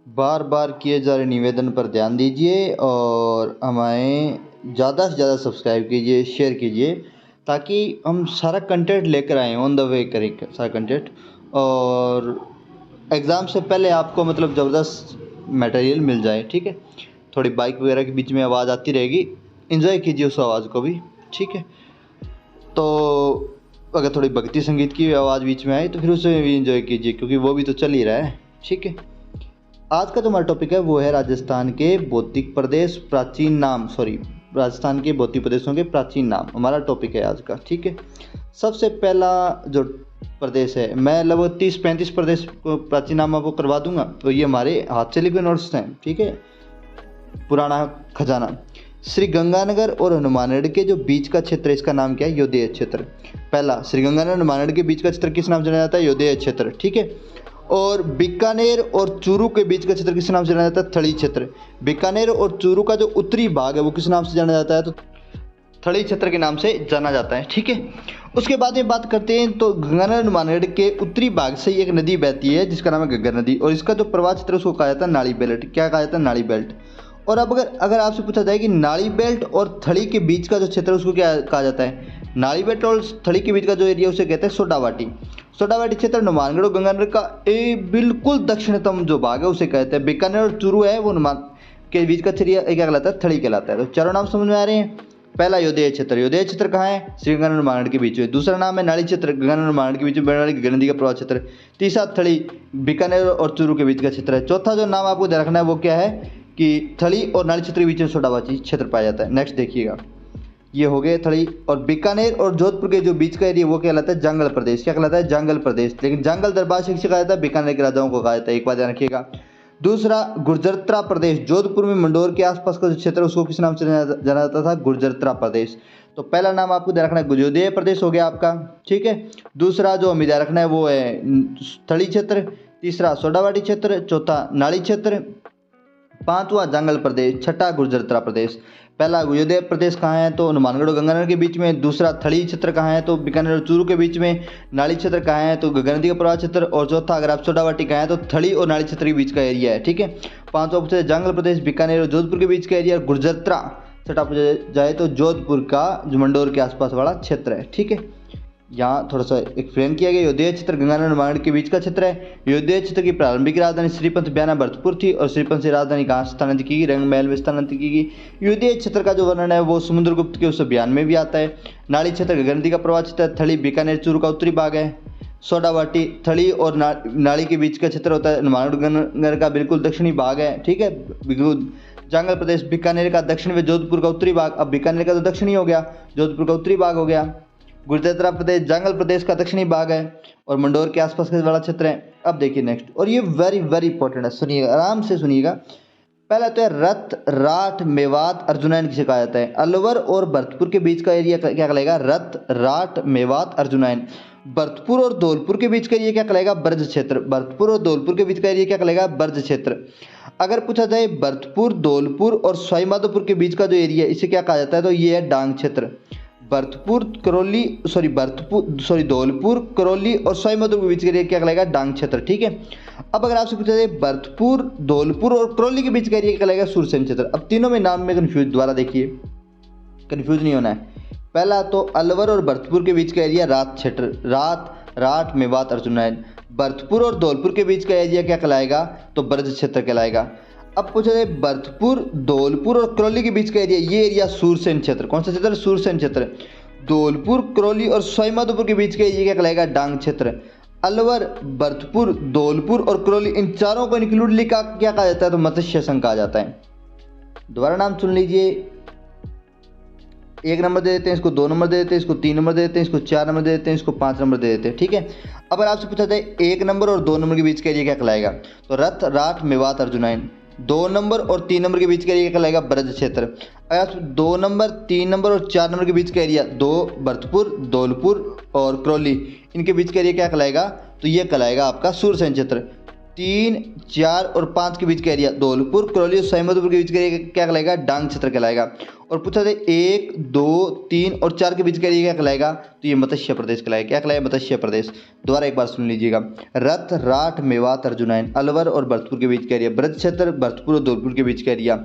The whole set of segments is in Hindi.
बार बार किए जा रहे निवेदन पर ध्यान दीजिए और हमें ज़्यादा से ज़्यादा सब्सक्राइब कीजिए, शेयर कीजिए, ताकि हम सारा कंटेंट लेकर आएँ, ऑन द वे करें सारा कंटेंट। और एग्ज़ाम से पहले आपको मतलब ज़बरदस्त मटेरियल मिल जाए, ठीक है। थोड़ी बाइक वगैरह के बीच में आवाज़ आती रहेगी, एंजॉय कीजिए उस आवाज़ को भी, ठीक है। तो अगर थोड़ी भक्ति संगीत की आवाज़ बीच में आए तो फिर उसे भी एंजॉय कीजिए, क्योंकि वो भी तो चल ही रहा है, ठीक है। आज का जो हमारा टॉपिक है वो है राजस्थान के भौतिक प्रदेश प्राचीन नाम, राजस्थान के भौतिक प्रदेशों के प्राचीन नाम हमारा टॉपिक है आज का, ठीक है। सबसे पहला जो प्रदेश है, मैं लगभग 30-35 प्रदेश को प्राचीन नाम आपको करवा दूंगा, तो ये हमारे हाथ से लिखे नोट्स हैं, ठीक है। पुराना खजाना, श्री गंगानगर और हनुमानगढ़ के जो बीच का क्षेत्र है, इसका नाम क्या है? योदेय क्षेत्र। पहला, श्री गंगानगर हनुमानगढ़ के बीच का क्षेत्र किस नाम से जाना जाता है? योदेय क्षेत्र, ठीक है। और बीकानेर और चूरू के बीच का क्षेत्र किस नाम से जाना जाता है? थली क्षेत्र। बीकानेर और चूरू का जो उत्तरी भाग है वो किस नाम से जाना जाता है? तो थली क्षेत्र के नाम से जाना जाता है, ठीक है। उसके बाद में बात करते हैं तो गंगानगर हनुमानगढ़ के उत्तरी भाग से एक नदी बहती है जिसका नाम है घग्गर नदी, और इसका जो प्रवाह क्षेत्र उसको कहा जाता है नाली बेल्ट। क्या कहा जाता है? नाली बेल्ट। और अब अगर आपसे पूछा जाए कि नाली बेल्ट और थली के बीच का जो क्षेत्र है उसको क्या कहा जाता है? नाली बेल्ट और थली के बीच का जो एरिया उसे कहते हैं सोडावाटी। सोडावाटी क्षेत्र हनुमानगढ़ और गंगानगर का बिल्कुल दक्षिणतम जो भाग है उसे कहते हैं। बीकानेर और चूरू है वो हनुमान के बीच का एरिया क्या कहलाता है? थली कहलाता है। तो चारों नाम समझ में आ रहे हैं। पहला योदेय क्षेत्र, योदेय क्षेत्र कहाँ है? श्री गंगानगर हनुमानगढ़ के बीच में। दूसरा नाम है नाली क्षेत्र, गंगानगर हनुमानगढ़ के बीच में बहने वाली घग्गर नदी का प्रवाह क्षेत्र। तीसरा थली, बीकानेर और चूरू के बीच का क्षेत्र है। चौथा जो नाम आपको ध्यान रखना है वो क्या है कि थली और नाली क्षेत्र के बीच में सोडावाटी क्षेत्र पाया जाता है। नेक्स्ट देखिएगा, ये हो गए थली। और बीकानेर और जोधपुर के जो बीच का एरिया वो कहलाता है जांगल प्रदेश। क्या कहलाता है? जांगल प्रदेश। लेकिन जांगल दरबार से कहा जाता है? बीकानेर के राजाओं को कहा जाता है, एक बात ध्यान रखिएगा। दूसरा, गुर्जरत्रा प्रदेश, जोधपुर में मंडोर के आसपास का जो क्षेत्र है उसको किस नाम से जाना जाता था? गुर्जरत्रा प्रदेश। तो पहला नाम आपको ध्यान रखना है गुर्जोदय प्रदेश हो गया आपका, ठीक है। दूसरा जो हमें ध्यान रखना है वो है थली क्षेत्र। तीसरा सोडावाटी क्षेत्र। चौथा नाली क्षेत्र। पांचवा जांगल प्रदेश। छठा गुर्जरत्रा प्रदेश। पहला गुर्जोदय प्रदेश कहाँ है? तो हनुमानगढ़ और गंगानगर के बीच में। दूसरा थली क्षेत्र कहाँ है? तो बीकानेर और चूरू के बीच में। नाली क्षेत्र कहाँ है? तो घग्गर नदी का प्रवाह क्षेत्र। और चौथा अगर आप सोडावाटी कहाँ है तो थली और नाली क्षेत्र के बीच का एरिया है, ठीक है। पांचवा पूछा जांगल प्रदेश, बीकानेर और जोधपुर के बीच का एरिया। गुर्जरत्रा छठा पूछा जाए तो जोधपुर का जो मंडोर के आसपास वाला क्षेत्र है, ठीक है। यहाँ थोड़ा सा एक्सप्लेन किया गया। योदेय क्षेत्र गंगानगर हनुमानगढ़ के बीच का क्षेत्र है। योदेय क्षेत्र की प्रारंभिक राजधानी श्रीपंत ब्याना भरतपुर थी, और श्रीपंत से राजधानी कहाँ स्थानांतरित की गई? रंग महल में स्थानांतरित की गई। योदेय क्षेत्र का जो वर्णन है वो समुद्रगुप्त के उस बयान में भी आता है। नाली क्षेत्र घग्गर नदी का प्रवाह क्षेत्र। थली बीकानेर चूरू का उत्तरी भाग है। सोडावाटी थली और नाली के बीच का क्षेत्र होता है। हनुमानगढ़ गंगानगर का बिल्कुल दक्षिणी भाग है, ठीक है। जांगल प्रदेश बीकानेर का दक्षिण में, जोधपुर का उत्तरी भाग। अब बीकानेर का तो दक्षिणी हो गया, जोधपुर का उत्तरी भाग हो गया। गुर्जरत्रा प्रदेश जांगल प्रदेश का दक्षिणी भाग है और मंडोर के आसपास का बड़ा क्षेत्र है। अब देखिए नेक्स्ट, और ये वेरी वेरी इंपॉर्टेंट है, सुनिएगा आराम से सुनिएगा। पहला तो है रत, राठ, मेवात, अर्जुनैन किसे कहा जाता है? अलवर और भरतपुर के बीच का एरिया क्या कहलाएगा? रत, राठ, मेवात, अर्जुनैन। भरतपुर और धौलपुर के बीच का एरिया क्या कहलाएगा? ब्रज क्षेत्र। भरतपुर और धौलपुर के बीच का एरिया क्या कहलाएगा? ब्रज क्षेत्र। अगर पूछा जाए भरतपुर, धौलपुर और सवाईमाधोपुर के बीच का जो एरिया इसे क्या कहा जाता है? तो ये है डांग क्षेत्र। धौलपुर, करौली और सवाईमाधोपुर के बीच के एरिया क्या कहलाएगा? डांग क्षेत्र, ठीक है। अब अगर आपसे पूछा जाए भरतपुर, धौलपुर और करौली के बीच का एरिया क्या कहलाएगा? सुरसेन क्षेत्र। अब तीनों में नाम में कंफ्यूज, दोबारा देखिए, कंफ्यूज नहीं होना है। पहला तो अलवर और भरतपुर के बीच का एरिया रात क्षेत्र, राठ, मेवात, अर्जुनैन। भरतपुर और धौलपुर के बीच का एरिया क्या कहलाएगा? तो ब्रज क्षेत्र कहलाएगा। अब पूछा जाए भरतपुर, धौलपुर और करौली के बीच का एरिया, ये एरिया सूरसेन क्षेत्र। कौन सा क्षेत्र? सूरसेन क्षेत्र। धौलपुर, करौली और सवाईमाधोपुर के बीच का एरिया क्या कहलाएगा? डांग क्षेत्र। अलवर, भरतपुर, धौलपुर और करौली, इन चारों को इंक्लूड लिखा क्या कहा जाता है? तो मत्स्य संघ कहा जाता है। दोबारा नाम सुन लीजिए, 1 नंबर दे देते हैं, इसको 2 नंबर दे देते हैं, इसको 3 नंबर दे देते हैं, इसको 4 नंबर दे देते हैं, इसको 5 नंबर दे देते हैं, ठीक है। अब अगर आपसे पूछा जाए 1 नंबर और 2 नंबर के बीच का एरिया क्या कहलाएगा? तो रथ, राठ, मेवात, अर्जुनैन। 2 नंबर और 3 नंबर के बीच का एरिया क्या कहलाएगा? ब्रज क्षेत्र। अगर 2 नंबर, 3 नंबर और 4 नंबर के बीच का एरिया, 2 भरतपुर, धौलपुर और करौली, इनके बीच का एरिया क्या कहलाएगा? तो ये कहलाएगा आपका सूरसेन क्षेत्र। 3, 4 और 5 के बीच का एरिया, धौलपुर, करौली और सवाईमाधोपुर के बीच का एरिया क्या कहलाएगा? डांग क्षेत्र कहलाएगा। और पूछा जाए 1, 2, 3 और 4 के बीच का एरिया क्या कहलाएगा, तो ये मत्स्य प्रदेश कहलाएगा। क्या कहलाएगा, मत्स्य प्रदेश। दोबारा एक बार सुन लीजिएगा, रथ, राठ, मेवात, अर्जुनैन, अलवर और भरतपुर के बीच का एरिया, ब्रज क्षेत्र, भरतपुर और धौलपुर के बीच का एरिया,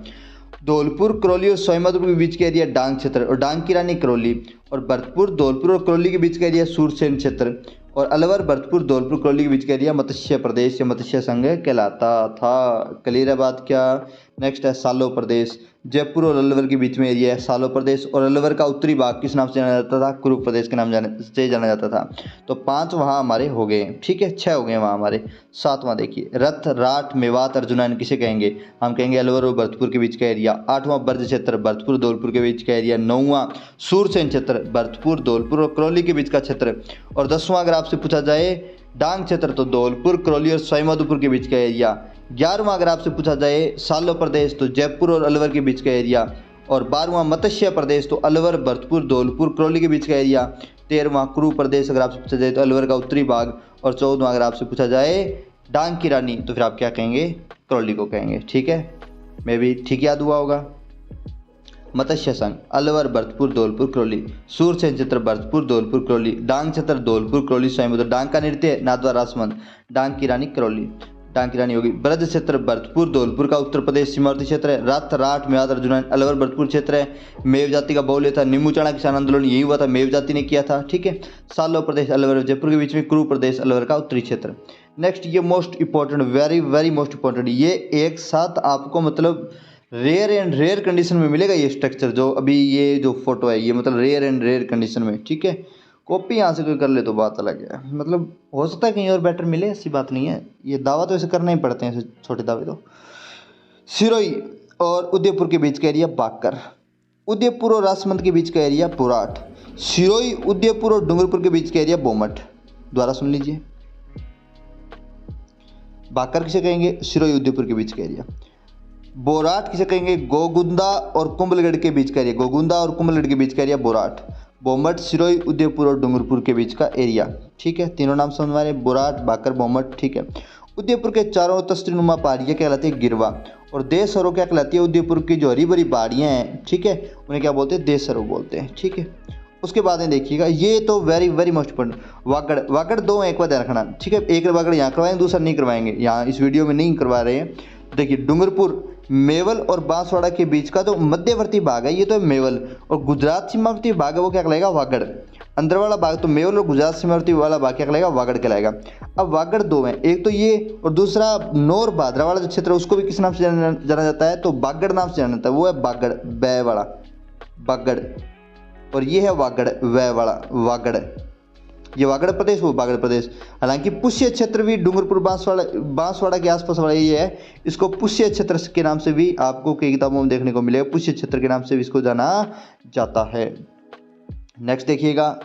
धौलपुर, करौली और सवाईमाधोपुर के बीच का एरिया डांग क्षेत्र और डांग की रानी करौली, और भरतपुर, धौलपुर और करौली के बीच का एरिया सूरसेन क्षेत्र, और अलवर, भरतपुर, धौलपुर, करौली के बीच का एरिया मत्स्य प्रदेश या मत्स्य संघ कहलाता था। क्लियर है बात क्या। नेक्स्ट है सालो प्रदेश, जयपुर और अलवर के बीच में एरिया है सालो प्रदेश, और अलवर का उत्तरी भाग किस नाम से जाना जाता था, कुरु प्रदेश के नाम से जाना जाता था। तो 5 वहाँ हमारे हो गए, ठीक है, 6 हो गए वहाँ हमारे। 7वां देखिए, रथ, राठ, मेवात, अर्जुनैन किसे कहेंगे, हम कहेंगे अलवर और भरतपुर के बीच का एरिया। 8वां ब्रज क्षेत्र, भरतपुर, धौलपुर के बीच का एरिया। 9वां सूरसेन क्षेत्र, भरतपुर, धौलपुर और करौली के बीच का क्षेत्र। और 10वां अगर आपसे पूछा जाए डांग क्षेत्र, तो धौलपुर, करौली और सवाईमाधोपुर के बीच का एरिया। 11वां अगर आपसे पूछा जाए सालो प्रदेश, तो जयपुर और अलवर के बीच का एरिया। और 12वां मत्स्य प्रदेश, तो अलवर, भरतपुर, धौलपुर, करौली के बीच का एरिया। 13वां कुरु प्रदेश अगर आपसे पूछा जाए तो अलवर का उत्तरी भाग। और 14वां अगर आपसे पूछा जाए डांग की रानी, तो फिर आप क्या कहेंगे, करौली को कहेंगे। ठीक है, मे भी ठीक याद हुआ होगा। मत्स्य संघ, अलवर, भरतपुर, धौलपुर, करौली। सूरसेन क्षेत्र, भरतपुर, धौलपुर, करौली। डांग क्षेत्र, धौलपुर, करौली, सवाईमाधोपुर। डांग का नृत्य नाथद्वार रासमंद, डांग की रानी करौली, डांग की रानी होगी। ब्रज क्षेत्र, भरतपुर, धौलपुर का उत्तर प्रदेश सीमावर्ती क्षेत्र है। रथ, राठ, मेवात, अर्जुनैन, अलवर, भरतपुर क्षेत्र है। मेव जाति का बहुल्य था। नींबू चढ़ा किसान आंदोलन यही हुआ था, मेव जाति ने किया था। ठीक है, सालो प्रदेश, अलवर जयपुर के बीच में। कुरु प्रदेश, अलवर का उत्तरी क्षेत्र। नेक्स्ट, ये most important, very very most important, ये एक साथ आपको मतलब रेयर एंड रेयर कंडीशन में मिलेगा ये स्ट्रक्चर। जो अभी ये जो फोटो है, ये मतलब रेयर एंड रेयर कंडीशन में। ठीक है, कॉपी यहाँ से कोई कर ले तो बात अलग है, मतलब हो सकता है कहीं और बेटर मिले, ऐसी बात नहीं है। ये दावा तो ऐसे करना ही पड़ते हैं, ऐसे छोटे दावे तो। सिरोही और उदयपुर के बीच का एरिया बाकर। उदयपुर और राजसमंद के बीच का एरिया बुराट। सिरोही, उदयपुर और डूंगरपुर के बीच का एरिया बोमठ। दोबारा सुन लीजिए, बाकर किसे कहेंगे, सिरोही, उदयपुर के बीच का एरिया। बोराट किसे कहेंगे, गोगुंदा और कुंभलगढ़ के बीच का एरिया। गोगुंदा और कुंभलगढ़ के बीच का एरिया बोराट। बोमठ, सिरोही, उदयपुर और डूंगरपुर के बीच का एरिया। ठीक है, तीनों नाम समझ में आ रहे, बोराट, बाकर, बोमठ। ठीक है, उदयपुर के चारों तस्वीरनुमा पहाड़ियाँ क्या कहलाती है, गिरवा। और देशहरों क्या कहलाती है, उदयपुर की जो हरी भरी पहाड़ियाँ हैं, ठीक है, उन्हें क्या बोलते हैं, देशहरों बोलते हैं। ठीक है, उसके बाद में देखिएगा, ये तो very very most important, Vagad. Vagad 2 एक बार ध्यान रखना। ठीक है, एक वागड़ यहाँ करवाएंगे, दूसरा नहीं करवाएंगे, यहाँ इस वीडियो में नहीं करवा रहे हैं। देखिए, डूंगरपुर, मेवल और बांसवाड़ा के बीच का जो मध्यवर्ती भाग है, ये तो है मेवल। और गुजरात सीमावर्ती भाग है, वो क्या कहलाएगा, वागड़। अंदर वाला भाग तो मेवल, और गुजरात सीमावर्ती वाला भाग क्या कहलाएगा, वागड़ कहलाएगा। अब वागड़ 2 है, एक तो ये और दूसरा नौर भादरा वाला जो क्षेत्र है, उसको भी किस नाम से जाना जाता है, तो बागड़ नाम से जाना जाता है। वो है बागड़, बै वाला बागड़, और ये है वागड़, वै वाला वागड़। ये वागड़ प्रदेश, वो बागड़ प्रदेश। हालांकि पुष्य क्षेत्र भी डूंगरपुर, बांसवाड़ा के आसपास वाला ये है, इसको पुष्य क्षेत्र के नाम से भी आपको कई किताबों में देखने को मिलेगा। पुष्य क्षेत्र के नाम से भी इसको जाना जाता है। नेक्स्ट देखिएगा,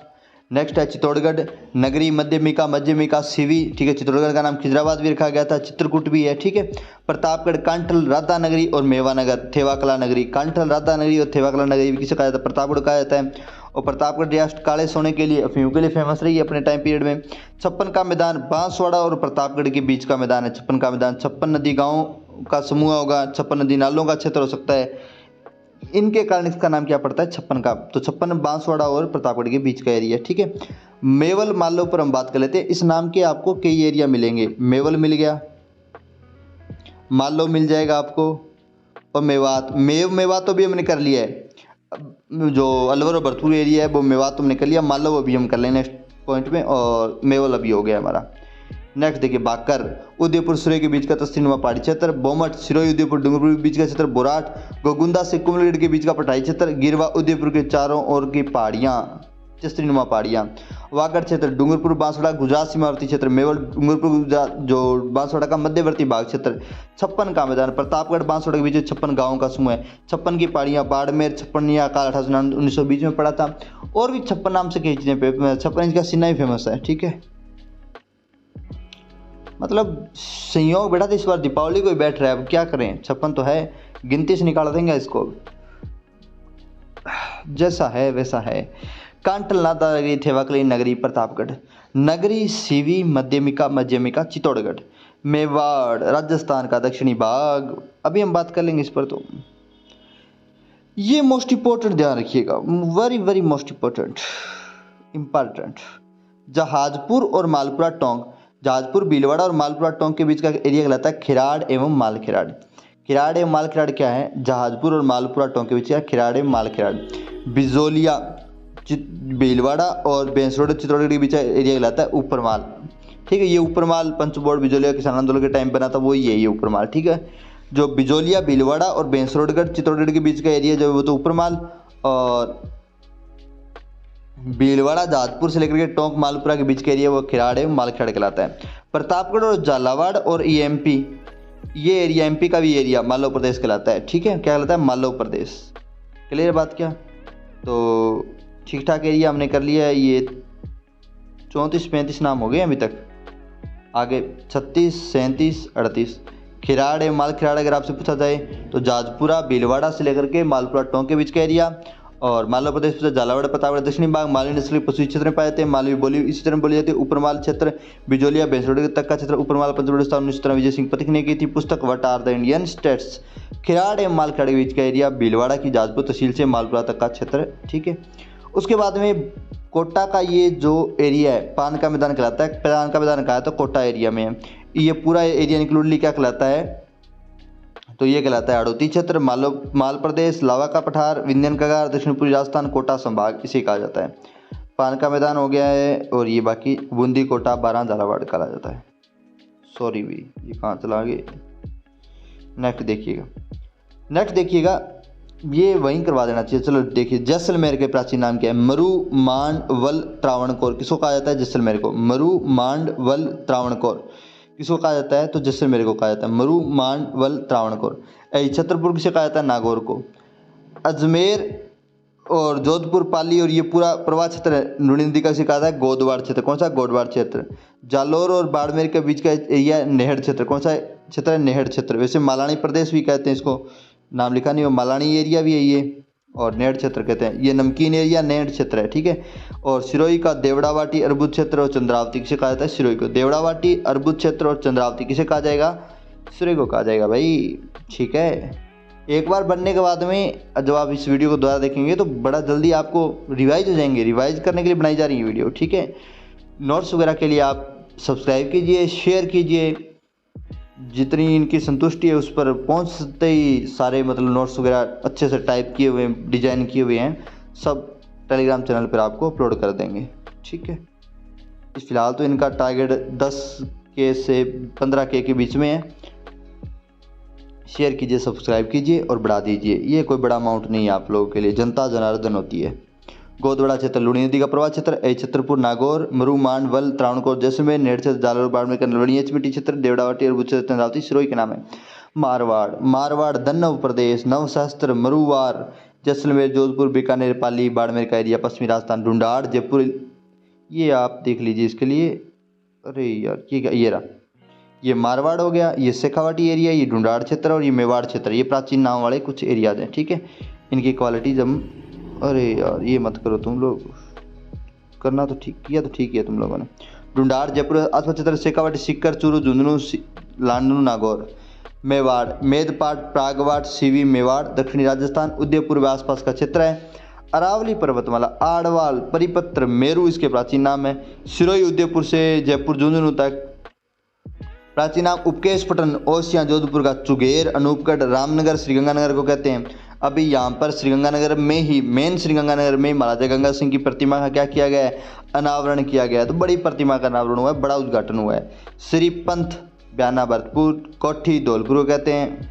नेक्स्ट है चित्तौड़गढ़ नगरी, मध्यमिका, सीवी। ठीक है, चित्तौड़गढ़ का नाम खिजराबाद भी रखा गया था, चित्रकूट भी है। ठीक है, प्रतापगढ़, कांठल, राधा नगरी और मेवानगर, थेवाकला नगरी। कांठल, राधा नगरी और थेवाकला नगरी भी किसे कहा जाता है, प्रतापगढ़ कहा जाता है। और प्रतापगढ़ रियासत काले सोने के लिए, अफीम के लिए फेमस रही है अपने टाइम पीरियड में। 56 का मैदान, बांसवाड़ा और प्रतापगढ़ के बीच का मैदान है 56 का मैदान। 56 नदी गाँव का समूह होगा, 56 नदी नालों का क्षेत्र हो सकता है, इनके कारण इसका नाम क्या पड़ता है, 56 का। तो 56 बांसवाड़ा और प्रतापगढ़ के बीच का एरिया। ठीक है, मेवल मालव पर हम बात कर लेते हैं। इस नाम के आपको कई एरिया मिलेंगे, मेवल मिल गया, मालव मिल जाएगा आपको, और मेवात। मेवात तो भी हमने कर लिया है, जो अलवर और भरतपुर एरिया है वो मेवात तुमने कर लिया, मालव अभी हम कर लें नेक्स्ट पॉइंट में, और मेवल अभी हो गया हमारा। नेक्स्ट देखिए, बाकर, उदयपुर, सिरोही के बीच का तस्वीरनुमा पहाड़ी क्षेत्र। बोमठ, सिरोही, उदयपुर, डूंगरपुर के बीच का क्षेत्र। बोराट, गोगुंदा से कुंभलगढ़ के बीच का पठारी क्षेत्र। गिरवा, उदयपुर के चारों ओर की पहाड़ियाँ, तस्वीरनुमा पहाड़ियाँ। वागड़ क्षेत्र, डूंगरपुर, बांसवाड़ा, गुजरात सीमावर्ती क्षेत्र। मेवल, डूंगरपुर, गुजरात जो बांसवाड़ा का मध्यवर्ती भाग क्षेत्र। 56 का मैदान, प्रतापगढ़, बांसवाड़ा के बीच 56 गाँव का समूह है। 56 की पहाड़ियाँ, बाड़मेर, 56 काल 1819 में पड़ा था। और भी 56 नाम से कई चीज़ें, 56 इंच का सीना ही फेमस है। ठीक है, मतलब संयोग बैठा था, इस बार दीपावली को ही बैठ रहा है, अब क्या करें, 56 तो है, गिनती से निकाल देंगे इसको, जैसा है वैसा है। कांटल, नादा नगरी, थेवाकली नगरी, प्रतापगढ़ नगरी, सीवी, मध्यमिका, चित्तौड़गढ़। मेवाड़, राजस्थान का दक्षिणी भाग, अभी हम बात कर लेंगे इस पर। तो ये मोस्ट इम्पोर्टेंट ध्यान रखिएगा, very very most important. Jahazpur और मालपुरा टोंक, जहाजपुर भीलवाड़ा और मालपुरा टोंक के बीच का एरिया कहलाता है खिराड़ एवं मालखिराड़। खिराड़ एवं मालखिराड़ क्या है? जहाजपुर और मालपुरा टोंक के बीच का खिराड़ एवं मालखिराड़। बिजोलिया भीलवाड़ा और बेंसरोड चित्तौड़गढ़ के बीच का एरिया कहलाता है ऊपरमाल। ठीक है, ये ऊपरमाल पंच बोर्ड बिजोलिया किसान आंदोलन के टाइम बना था, वो ये ऊपरमाल। ठीक है, जो बिजोलिया भीलवाड़ा और बेंसरोडगढ़ चित्तौड़गढ़ के बीच का एरिया जो है वो तो ऊपरमाल, और भीलवाड़ा जहाजपुर से लेकर के टोंक मालपुरा के बीच का एरिया वो खिराड़ एवं मालखिराड़ कहलाता है। प्रतापगढ़ और झालावाड़ और एमपी, ये एरिया एमपी का भी एरिया मालव प्रदेश कहलाता है। ठीक है, क्या कहलाता है? मालव प्रदेश। क्लियर बात क्या? तो ठीक ठाक एरिया हमने कर लिया है। ये 34-35 नाम हो गए अभी तक, आगे 36, 37, 38। खिराड़ एवं मालखिराड़ अगर आपसे पूछा जाए तो जहाजपुरा भीलवाड़ा से लेकर के मालपुरा टोंक के बीच का एरिया, और मालवा प्रदेश में झालावाड़ प्रतापगढ़ दक्षिणी भाग मालवी नस्ल के पशु क्षेत्र में पाए जाते हैं। मालवी बोली इसी तरह बोली जाती है। ऊपरमाल क्षेत्र बिजोलिया बेंसरोड तक का क्षेत्र ऊपरमाल पंचमढ़ी स्थान इस तरह विजय सिंह पथिक ने की थी पुस्तक what are the Indian states. खिराड़ एवं मालखिराड़ के बीच का एरिया भीलवाड़ा की जहाजपुर तहसील से मालपुरा तक का क्षेत्र। ठीक है, उसके बाद में कोटा का ये जो एरिया है पान का मैदान कहलाता है। पान का मैदान कहा है तो कोटा एरिया में है। ये पूरा एरिया इंक्लूडली क्या कहलाता है? तो ये कहलाता है हाड़ौती क्षेत्र, माल प्रदेश, लावा का पठार, विंध्यन कगार, दक्षिण पूर्वी राजस्थान, कोटा संभाग, इसे कहा जाता है। पान का मैदान हो गया है, और ये बाकी बूंदी, कोटा, बारां, झालावाड़ कहा जाता है। सॉरी भी, ये कहाँ चला आगे? नेक्स्ट देखिएगा, ये वहीं करवा देना चाहिए। चलो देखिए, जैसलमेर के प्राचीन नाम क्या है? मरु मांड वल त्रावणकोर। किसको कहा जाता है? जैसलमेर को। मरु मांड वल त्रावणकोर किसको कहा जाता है? तो जैसलमेर को कहा जाता है मरु मांड वल त्रावणकोर। छतरपुर किसे कहा जाता है? नागौर को। अजमेर और जोधपुर, पाली और ये पूरा प्रवाह क्षेत्र है लुणी नदी का, कहा जाता है गोदवाड़ क्षेत्र। कौन सा? गोदवाड़ क्षेत्र। जालोर और बाड़मेर के बीच का एरिया नेहड़ क्षेत्र। कौन सा क्षेत्र है? नेहड़ क्षेत्र। वैसे मालानी प्रदेश भी कहते हैं इसको, नाम लिखा नहीं हो, मालानी एरिया भी है ये, और नेहड़ क्षेत्र कहते हैं। ये नमकीन एरिया नेहड़ क्षेत्र है। ठीक है, और सिरोही का देवड़ावाटी, अर्बुद क्षेत्र और चंद्रावती किसे कहा जाता है? सिरोही को। देवड़ावाटी, अर्बुद क्षेत्र और चंद्रावती किसे कहा जाएगा? सिरोही को कहा जाएगा भाई। ठीक है, एक बार बनने के बाद में जब आप इस वीडियो को दोबारा देखेंगे तो बड़ा जल्दी आपको रिवाइज हो जाएंगे। रिवाइज करने के लिए बनाई जा रही है वीडियो। ठीक है, नोट्स वगैरह के लिए आप सब्सक्राइब कीजिए, शेयर कीजिए, जितनी इनकी संतुष्टि है उस पर पहुंचते ही सारे मतलब नोट्स वगैरह अच्छे से टाइप किए हुए हैं, डिजाइन किए हुए हैं, सब टेलीग्राम चैनल पर आपको अपलोड कर देंगे। ठीक है, फिलहाल तो इनका टारगेट 10K से 15K के बीच में है। शेयर कीजिए, सब्सक्राइब कीजिए और बढ़ा दीजिए। ये कोई बड़ा अमाउंट नहीं है आप लोगों के लिए, जनता जनार्दन होती है। गोदवाड़ा क्षेत्र लुणी नदी का प्रवाह क्षेत्र। छतरपुर, नागौर, मरु मांड वल त्रावणकोर, जैसलमेर, नेहड़ क्षेत्र, जालोर, बाड़मेर का नलवणी एचपीटी क्षेत्र, देवड़ावाटी, अर्बुद क्षेत्र, चंद्रावती, सिरोही के नाम है। मारवाड़ दन्नव प्रदेश, नवशस्त्र, मरुवार, जैसलमेर, जोधपुर, बीकानेर, पाली, बाड़मेर का एरिया, पश्चिमी राजस्थान, ढूंढाड़, जयपुर, ये आप देख लीजिए इसके लिए। अरे यार ये रहा, ये मारवाड़ हो गया, ये शेखावाटी एरिया, ये ढूंढाड़ क्षेत्र और ये मेवाड़ क्षेत्र। ये प्राचीन नाम वाले कुछ एरियाज हैं। ठीक है, इनकी क्वालिटी जब, अरे यार ये मत करो तुम लोग, करना तो ठीक किया, तो ठीक किया तुम लोगों ने। ढूंढाड़, जयपुर आसपास क्षेत्र, शेखावाटी, सिक्कर, चूरू, झुंझुनू, लांडू, नागौर। मेवाड़, मेदपाट, प्रागवाट, सीवी, मेवाड़, दक्षिणी राजस्थान, उदयपुर व आसपास का क्षेत्र है। अरावली पर्वतमाला, आड़वाल, परिपत्र, मेरू इसके प्राचीन नाम है। सिरोही उदयपुर से जयपुर, झुंझुनू तक प्राचीन नाम। उपकेश पटन, ओसियां, जोधपुर का। चुगेर, अनूपगढ़, रामनगर, श्रीगंगानगर को कहते हैं। अभी यहाँ पर श्रीगंगानगर में ही, मेन श्रीगंगानगर में महाराजा गंगा सिंह की प्रतिमा का क्या किया गया है? अनावरण किया गया है। तो बड़ी प्रतिमा का अनावरण हुआ है, बड़ा उद्घाटन हुआ है। श्रीपंथ, बयाना, भरतपुर, कोठी, धौलपुर को कहते हैं।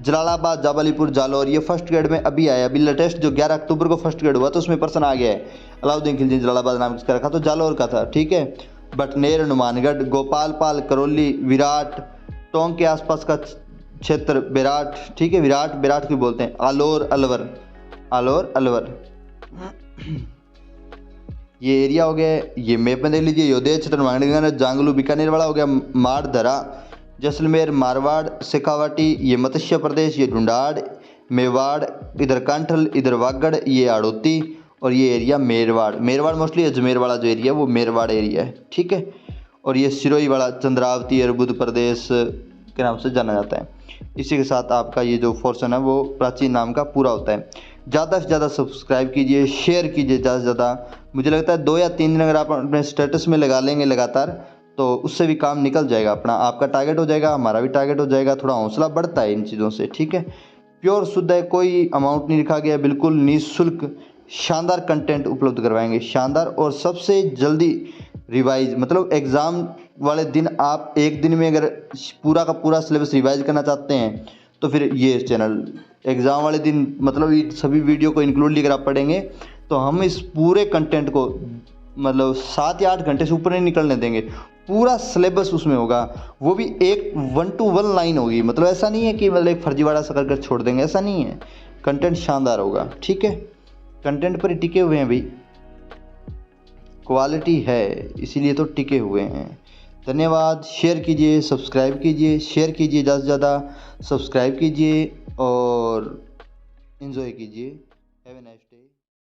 जलालाबाद, जाबलीपुर, जालौर, ये फर्स्ट ग्रेड में अभी आया। अभी लेटेस्ट जो 11 अक्टूबर को फर्स्ट ग्रेड हुआ तो उसमें पर्सन आ गया है। अलाउद्दीन खिलजी जलालाबाद नाम किसका रखा? तो जालौर का था। ठीक है, बटनेर, हनुमानगढ़, गोपालपाल, करौली, विराट, टोंक के आसपास का क्षेत्र, विराट। ठीक है, विराट क्यों बोलते हैं? आलोर, अलवर ये एरिया हो गया। ये मैप में देख लीजिए, योधेय क्षेत्र, हनुमानगढ़, जांगलू, बीकानेर वाला हो गया। मारधरा, जैसलमेर, मारवाड़, शेखावाटी, ये मत्स्य प्रदेश, ये ढूंढाड़, मेवाड़, इधर कांठल, इधर वागड़, ये हाड़ौती, और ये एरिया मेरवाड़ मोस्टली अजमेर वाला जो एरिया है वो मेरवाड़ एरिया है। ठीक है, और ये सिरोही वाला चंद्रावती, अर्बुद प्रदेश के नाम से जाना जाता है। इसी के साथ आपका ये जो पोर्शन है वो प्राचीन नाम का पूरा होता है। ज़्यादा से ज़्यादा सब्सक्राइब कीजिए, शेयर कीजिए ज़्यादा से ज़्यादा। मुझे लगता है 2 या 3 दिन अगर आप अपने स्टेटस में लगा लेंगे लगातार, तो उससे भी काम निकल जाएगा अपना। आपका टारगेट हो जाएगा, हमारा भी टारगेट हो जाएगा। थोड़ा हौसला बढ़ता है इन चीज़ों से, ठीक है। प्योर शुद्ध है, कोई अमाउंट नहीं लिखा गया, बिल्कुल निःशुल्क शानदार कंटेंट उपलब्ध करवाएंगे, शानदार। और सबसे जल्दी रिवाइज, मतलब एग्ज़ाम वाले दिन आप एक दिन में अगर पूरा का पूरा सिलेबस रिवाइज करना चाहते हैं तो फिर ये चैनल एग्ज़ाम वाले दिन, मतलब ये सभी वीडियो को इंक्लूड लेकर आप पढ़ेंगे तो हम इस पूरे कंटेंट को मतलब 7 या 8 घंटे से ऊपर नहीं निकलने देंगे। पूरा सिलेबस उसमें होगा, वो भी एक 1 to 1 लाइन होगी। मतलब ऐसा नहीं है कि मतलब एक फर्जीवाड़ा सा कर छोड़ देंगे, ऐसा नहीं है। कंटेंट शानदार होगा, ठीक है। कंटेंट पर ही टिके हुए हैं भाई, क्वालिटी है इसीलिए तो टिके हुए हैं। धन्यवाद। शेयर कीजिए, सब्सक्राइब कीजिए, शेयर कीजिए, ज़्यादा से ज़्यादा सब्सक्राइब कीजिए और एंजॉय कीजिए। Have a nice